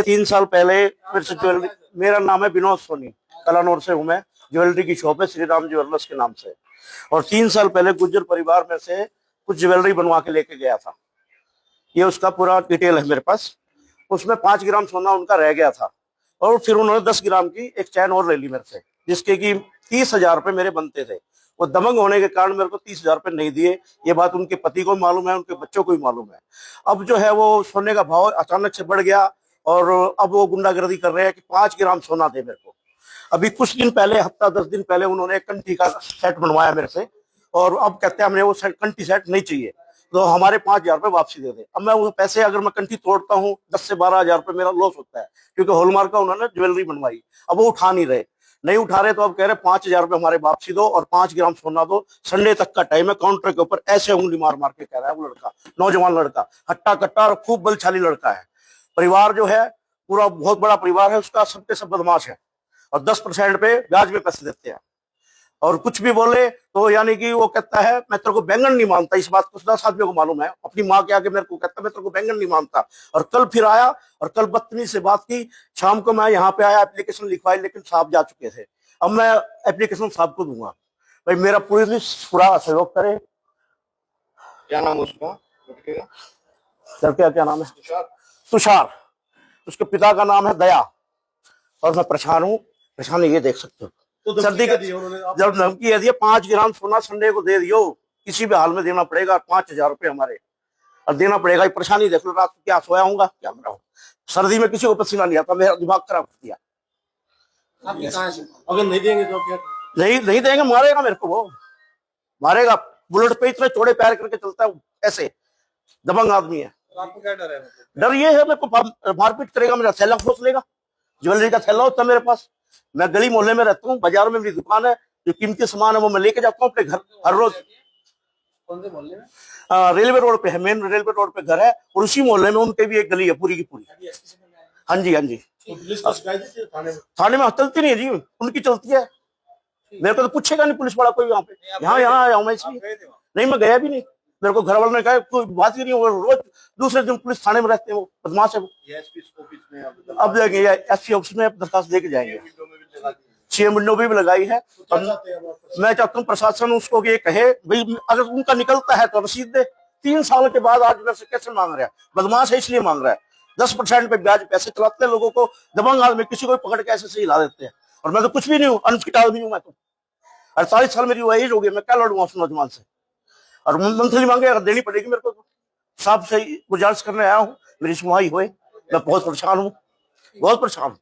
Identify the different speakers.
Speaker 1: 3 साल पहले मेरे से ज्वेलरी, मेरा नाम है विनोद सोनी, कलानौर से हूँ मैं। ज्वेलरी की शॉप है श्री राम ज्वेलर्स के नाम से। और 3 साल पहले गुज्जर परिवार में से कुछ ज्वेलरी बनवा के लेके गया था। ये उसका पूरा डिटेल है मेरे पास। उसमें 5 ग्राम सोना उनका रह गया था और फिर उन्होंने 10 ग्राम की एक चैन और ले ली मेरे से, जिसके की 30,000 रुपये मेरे बनते थे। वो दबंग होने के कारण मेरे को 30,000 रुपये नहीं दिए। ये बात उनके पति को मालूम है, उनके बच्चों को भी मालूम है। अब जो है वो सोने का भाव अचानक से बढ़ गया और अब वो गुंडागर्दी कर रहे हैं कि 5 ग्राम सोना दे मेरे को। अभी कुछ दिन पहले, हफ्ता 10 दिन पहले उन्होंने एक कंठी का सेट बनवाया मेरे से और अब कहते हैं हमने वो कंठी सेट नहीं चाहिए, तो हमारे 5,000 रुपये वापसी दे दे। अब मैं वो पैसे, अगर मैं कंठी तोड़ता हूँ 10 से 12,000 रुपये मेरा लॉस होता है, क्योंकि हॉलमार्क का उन्होंने ज्वेलरी बनवाई। अब वो उठा नहीं उठा रहे, तो अब कह रहे 5,000 रुपये हमारे वापसी दो और 5 ग्राम सोना दो। संडे तक का टाइम है। काउंटर के ऊपर ऐसे उंगली मार मार के कह रहा है वो लड़का, नौजवान लड़का, हट्टा कट्टा और खूब बलशाली लड़का है। परिवार जो है पूरा बहुत बड़ा परिवार है उसका, सबके सब बदमाश है और 10% पे ब्याज में पैसे देते हैं। और कुछ भी बोले तो यानी कि वो कहता है मैं तेरे को बैंगन नहीं मानता। इस बात को 10 आदमियों को मालूम है। अपनी माँ के आगे मेरे को कहता है मैं तेरे को बैंगन नहीं मानता। और कल फिर आया और कल बदतमीजी से बात की। शाम को मैं यहाँ पे आया, एप्लीकेशन लिखवाई, लेकिन साहब जा चुके थे। अब मैं एप्लीकेशन साहब को दूंगा। भाई मेरा पूरा सहयोग करे।
Speaker 2: क्या नाम है उसका?
Speaker 1: क्या नाम है? तुषार। उसके पिता का नाम है दया। और मैं परेशान हूँ। परेशानी ये देख सकते हो।
Speaker 2: तो
Speaker 1: सर्दी के जब धमकी है दिया 5 ग्राम सोना संडे को दे दियो, किसी भी हाल में देना पड़ेगा। 5,000 रुपये हमारे और देना पड़ेगा। ये परेशानी देख लो। रात को क्या सोया हूँ क्या मेरा हूँ। सर्दी में किसी को पसीना नहीं आता, मेरा दिमाग खराब कर दिया।
Speaker 2: अगर नहीं देंगे तो क्या?
Speaker 1: नहीं देंगे, मारेगा मेरे को। वो मारेगा। बुलेट पे इतने चौड़े पैर करके चलता है, ऐसे दबंग आदमी है।
Speaker 2: तो आपको क्या डर है?
Speaker 1: डर ये है मेरे को मारपीट करेगा, मेरा थैला खोस लेगा। ज्वेलरी का थैला होता है मेरे पास। मैं गली मोहल्ले में रहता हूँ, बाजार में मेरी दुकान है। जो कीमती सामान है वो मैं लेके जाता हूँ अपने घर हर रोज।
Speaker 2: कौन से मोहल्ले में?
Speaker 1: रेलवे रोड पे है, मेन रेलवे रोड पे घर है। और उसी मोहल्ले में उनके भी एक गली है पूरी की पूरी। हाँ जी, हाँ जी।
Speaker 2: तो पुलिस को शिकायत दी थी थाने में?
Speaker 1: थाने में चलती नहीं है जी, उनकी चलती है। मेरे को तो पूछेगा नहीं पुलिस वाला कोई। यहाँ पे यहाँ आया हूँ मैं इसलिए। नहीं, मैं गया भी नहीं। मेरे को घर वालों ने कहा कोई बात ही नहीं। वो रोज दूसरे दिन पुलिस थाने में रहते हैं, वो बदमाश है वो। अब जाएंगे एसपी ऑफिस में दरखास्त देके जाएंगे। 6 विंडो भी लगाई है। मैं चाहता हूँ प्रशासन उसको ये कहे भाई अगर उनका निकलता है तो रसीद दे। 3 साल के बाद आज मेरे से कैसे मांग रहा है? बदमाश है इसलिए मांग रहा है। 10% पे ब्याज पैसे चलाते हैं लोगों को। दबंग आदमी किसी को पकड़ के ऐसे से हिला देते हैं। और मैं तो कुछ भी नहीं हूँ, अनफिट आदमी हूँ मैं तो। 48 साल मेरी एज हो गई, मैं क्या लड़ूंगा उस नौजवान से? और मंथली मांगे अगर देनी पड़ेगी मेरे को तो। साहब से गुजारिश करने आया हूँ, मेरी सुनवाई होए। मैं बहुत परेशान हूँ, बहुत परेशान हूँ।